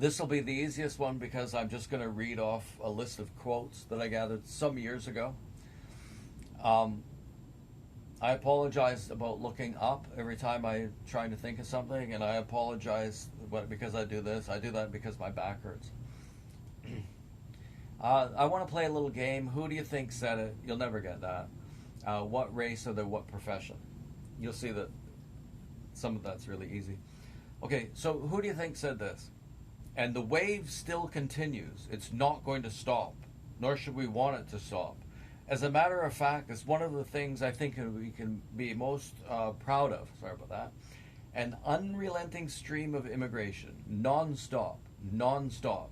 This will be the easiest one because I'm just going to read off a list of quotes that I gathered some years ago. Um, I apologize about looking up every time I'm trying to think of something, and I apologize because I do this. I do that because my back hurts. I want to play a little game. Who do you think said it? You'll never get that. What race or what profession? You'll see that some of that's really easy. Okay, so who do you think said this? And the wave still continues. It's not going to stop, nor should we want it to stop. As a matter of fact, it's one of the things I think we can be most proud of. Sorry about that. An unrelenting stream of immigration, non-stop, non-stop.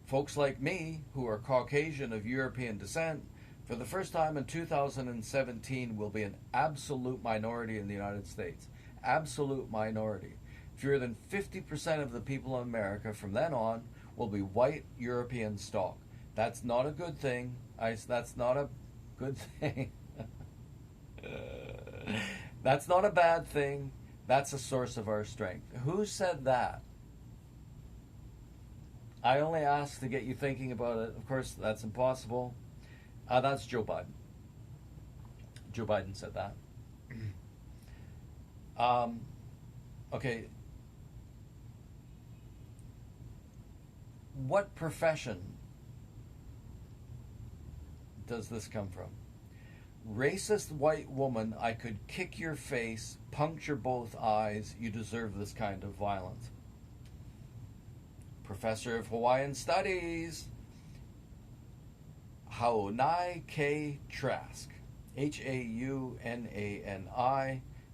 Folks like me, who are Caucasian of European descent, for the first time in 2017 will be an absolute minority in the United States. Absolute minority. Fewer than 50% of the people in America from then on will be white European stock. That's not a good thing. That's not a good thing. That's not a bad thing. That's a source of our strength. Who said that? I only asked to get you thinking about it. Of course, that's impossible. That's Joe Biden. Joe Biden said that. Okay. What profession does this come from? Racist white woman, I could kick your face, puncture both eyes. You deserve this kind of violence. Professor of Hawaiian Studies, Haunani K. Trask. Haunani.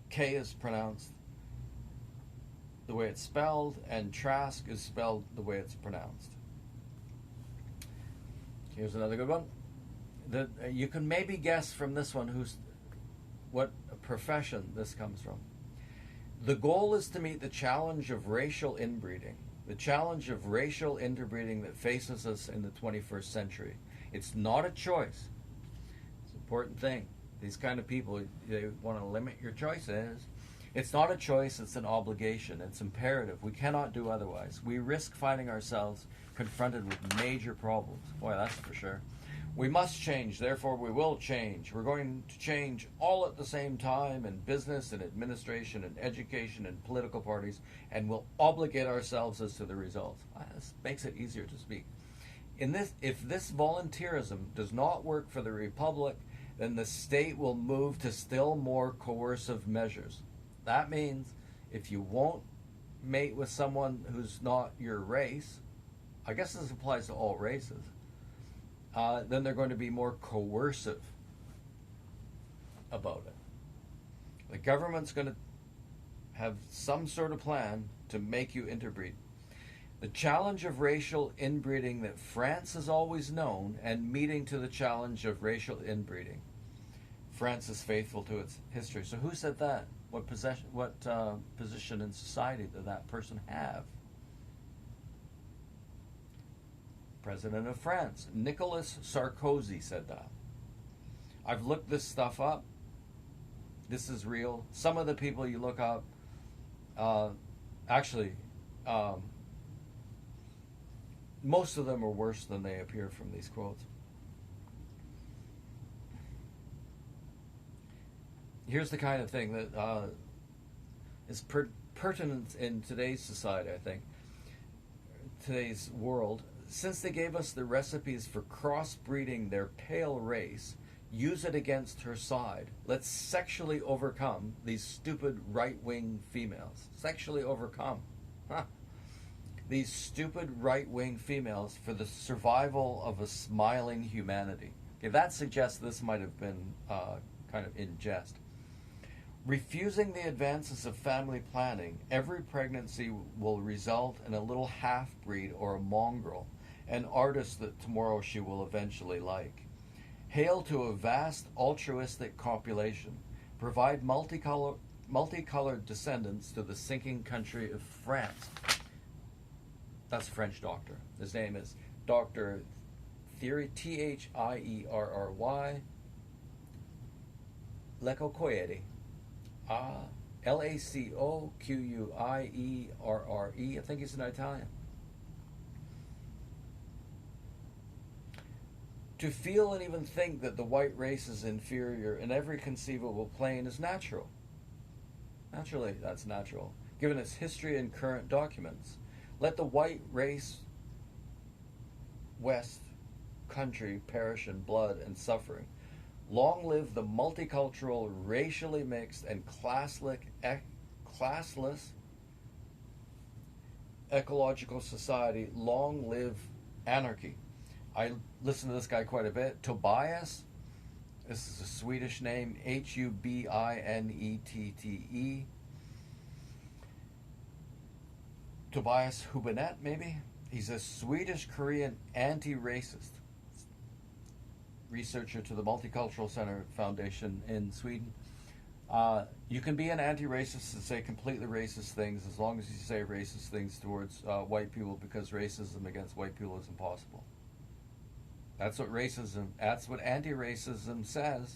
K is pronounced the way it's spelled, and Trask is spelled the way it's pronounced. Here's another good one. You can maybe guess from this one what profession this comes from. The goal is to meet the challenge of racial inbreeding. The challenge of racial interbreeding that faces us in the 21st century. It's not a choice. It's an important thing. These kind of people, they want to limit your choices. It's not a choice, it's an obligation. It's imperative. We cannot do otherwise. We risk finding ourselves confronted with major problems. Boy, that's for sure. We must change, therefore we will change. We're going to change all at the same time in business and administration and education and political parties, and we'll obligate ourselves as to the results. This makes it easier to speak. If this volunteerism does not work for the Republic, then the state will move to still more coercive measures. That means if you won't mate with someone who's not your race, I guess this applies to all races, then they're going to be more coercive about it. The government's going to have some sort of plan to make you interbreed. The challenge of racial inbreeding that France has always known, and meeting to the challenge of racial inbreeding. France is faithful to its history. So who said that? What position in society did that person have? President of France, Nicolas Sarkozy, said that. I've looked this stuff up. This is real. Some of the people you look up, most of them are worse than they appear from these quotes. Here's the kind of thing that is pertinent in today's society, I think, today's world. Since they gave us the recipes for crossbreeding their pale race, use it against her side. Let's sexually overcome these stupid right-wing females. Sexually overcome. These stupid right-wing females for the survival of a smiling humanity. Okay, that suggests this might have been kind of in jest. Refusing the advances of family planning, every pregnancy will result in a little half-breed or a mongrel, an artist that tomorrow she will eventually like. Hail to a vast altruistic population. Provide multicolored descendants to the sinking country of France. That's a French doctor. His name is Dr. Thierry, Thierry, Lecoquierre. Lacoquierre. I think he's an Italian. To feel and even think that the white race is inferior in every conceivable plane is natural. Naturally, that's natural, given its history and current documents. Let the white race West country perish in blood and suffering. Long live the multicultural, racially mixed, and classless ecological society. Long live anarchy. I listen to this guy quite a bit. Tobias, this is a Swedish name, Hubinettete. Tobias Hübinette, maybe? He's a Swedish-Korean anti-racist researcher to the Multicultural Center Foundation in Sweden. You can be an anti-racist and say completely racist things as long as you say racist things towards white people, because racism against white people is impossible. That's what anti-racism says.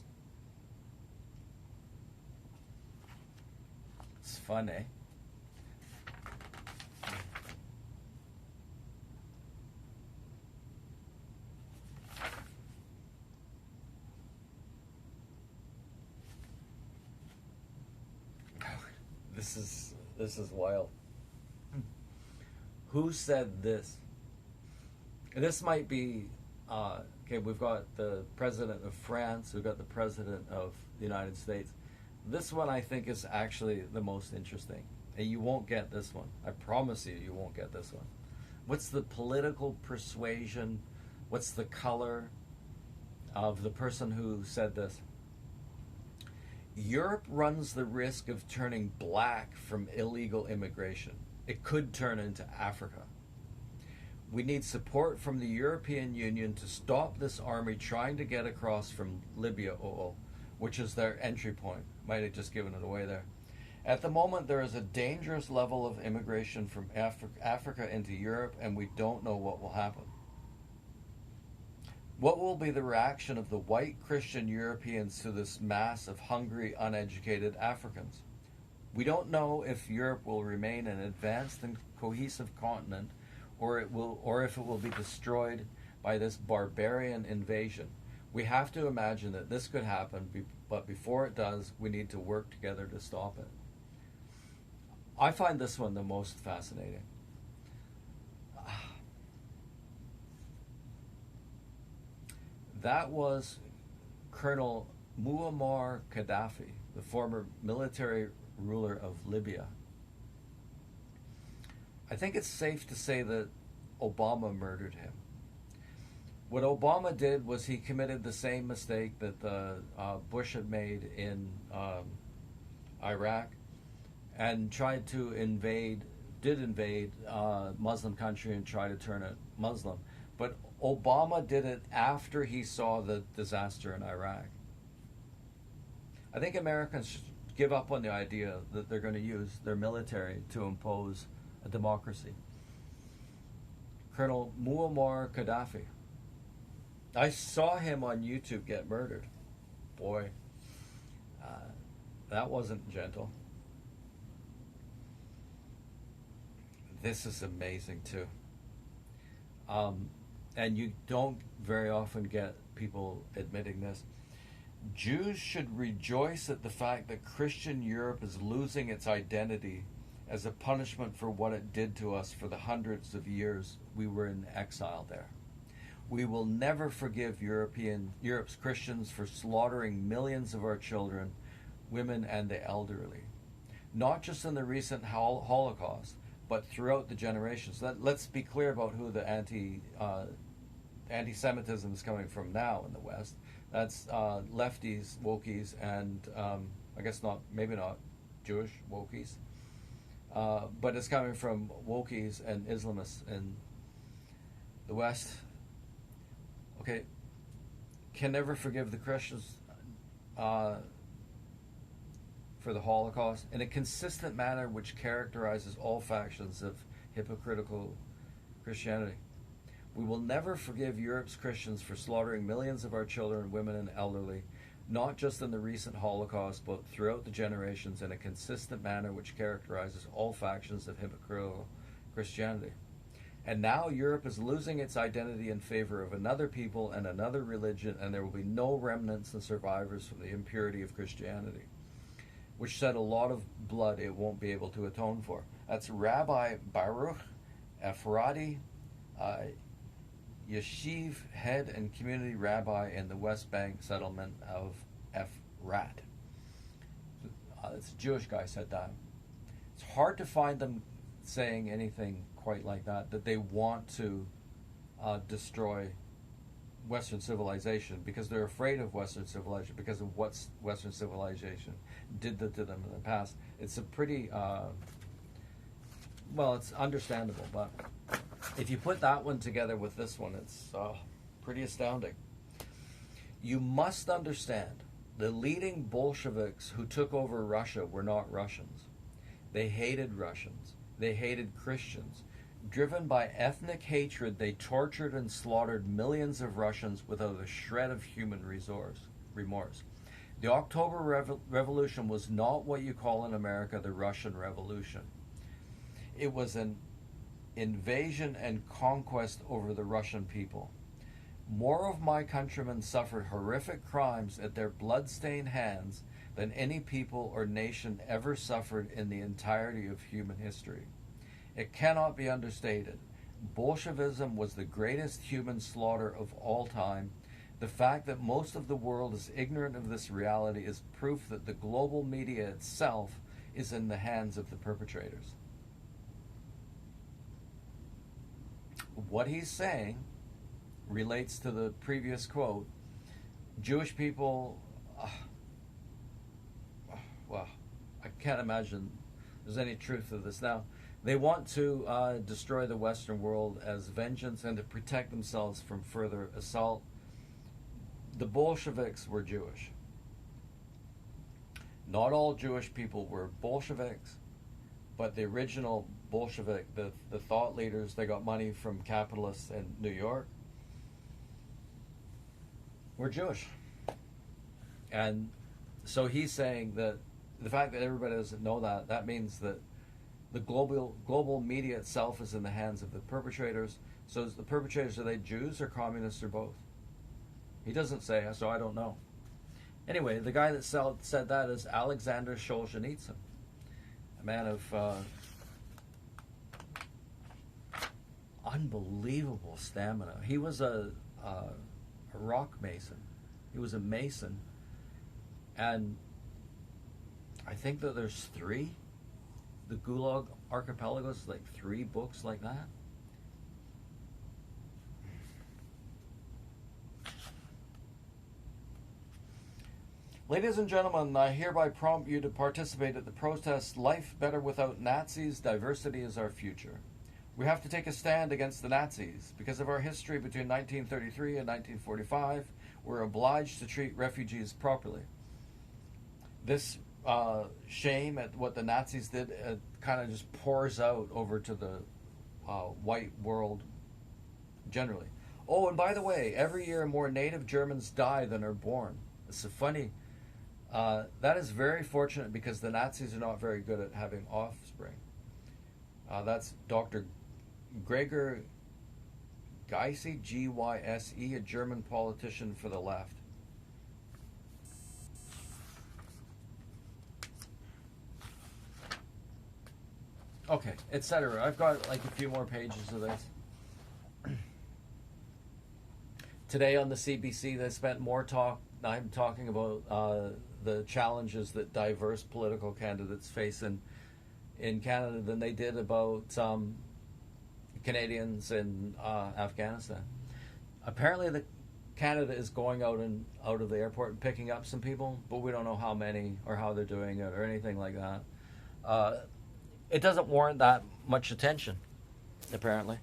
It's fun, eh? This is wild. Who said this? This might be okay. We've got the president of France. We've got the president of the United States. This one I think is actually the most interesting. And you won't get this one. I promise you, you won't get this one. What's the political persuasion? What's the color of the person who said this? Europe runs the risk of turning black from illegal immigration. It could turn into Africa. We need support from the European Union to stop this army trying to get across from Libya, which is their entry point. Might have just given it away there. At the moment, there is a dangerous level of immigration from Africa into Europe, and we don't know what will happen. What will be the reaction of the white Christian Europeans to this mass of hungry, uneducated Africans? We don't know if Europe will remain an advanced and cohesive continent, or if it will be destroyed by this barbarian invasion. We have to imagine that this could happen, but before it does, we need to work together to stop it. I find this one the most fascinating. That was Colonel Muammar Gaddafi, the former military ruler of Libya. I think it's safe to say that Obama murdered him. What Obama did was he committed the same mistake that Bush had made in Iraq, and tried to invade Muslim country and try to turn it Muslim. But Obama did it after he saw the disaster in Iraq. I think Americans should give up on the idea that they're going to use their military to impose a democracy. Colonel Muammar Gaddafi. I saw him on YouTube get murdered. Boy, that wasn't gentle. This is amazing too. And you don't very often get people admitting this. Jews should rejoice at the fact that Christian Europe is losing its identity as a punishment for what it did to us for the hundreds of years we were in exile there. We will never forgive Europe's Christians for slaughtering millions of our children, women, and the elderly. Not just in the recent Holocaust, but throughout the generations. Let's be clear about who the anti-Semitism is coming from now in the West. That's lefties, wokies, and I guess maybe not Jewish wokies, but it's coming from wokies and Islamists in the West. Okay, can never forgive the Christians for the Holocaust in a consistent manner which characterizes all factions of hypocritical Christianity. We will never forgive Europe's Christians for slaughtering millions of our children, women, and elderly, not just in the recent Holocaust, but throughout the generations in a consistent manner which characterizes all factions of hypocritical Christianity. And now Europe is losing its identity in favor of another people and another religion, and there will be no remnants and survivors from the impurity of Christianity, which shed a lot of blood it won't be able to atone for. That's Rabbi Baruch Efrati, yeshiv head and community rabbi in the West Bank settlement of Efrat. It's a Jewish guy said that. It's hard to find them saying anything quite like that they want to destroy Western civilization because they're afraid of Western civilization because of what Western civilization did to them in the past. It's a pretty, it's understandable, but if you put that one together with this one, it's pretty astounding. You must understand, the leading Bolsheviks who took over Russia were not Russians. They hated Russians. They hated Christians. Driven by ethnic hatred, they tortured and slaughtered millions of Russians without a shred of human remorse. The October Revolution was not what you call in America the Russian Revolution. It was an invasion and conquest over the Russian people. More of my countrymen suffered horrific crimes at their blood-stained hands than any people or nation ever suffered in the entirety of human history. It cannot be understated. Bolshevism was the greatest human slaughter of all time. The fact that most of the world is ignorant of this reality is proof that the global media itself is in the hands of the perpetrators. What he's saying relates to the previous quote. Jewish people, I can't imagine there's any truth to this. Now, they want to destroy the Western world as vengeance and to protect themselves from further assault. The Bolsheviks were Jewish. Not all Jewish people were Bolsheviks, but the original Bolshevik, the thought leaders, they got money from capitalists in New York, were Jewish. And so he's saying that the fact that everybody doesn't know that means that the global media itself is in the hands of the perpetrators. So is the perpetrators, are they Jews or communists or both? He doesn't say, so I don't know. Anyway, the guy that said that is Alexander Solzhenitsyn, a man of unbelievable stamina. He was a rock mason. He was a mason. And I think that there's 3. The Gulag Archipelago is like 3 books like that. Ladies and gentlemen, I hereby prompt you to participate at the protest Life Better Without Nazis, Diversity is Our Future. We have to take a stand against the Nazis. Because of our history between 1933 and 1945, we're obliged to treat refugees properly. This shame at what the Nazis did kind of just pours out over to the white world generally. Oh, and by the way, every year more native Germans die than are born. It's so funny. That is very fortunate because the Nazis are not very good at having offspring. That's Dr. Gregor Gyse, Gyse, a German politician for the left. Okay, etc. I've got like a few more pages of this. Today on the CBC, they spent more time talking about the challenges that diverse political candidates face in Canada than they did about Canadians in Afghanistan. Apparently, Canada is going out of the airport and picking up some people, but we don't know how many or how they're doing it or anything like that. It doesn't warrant that much attention, apparently.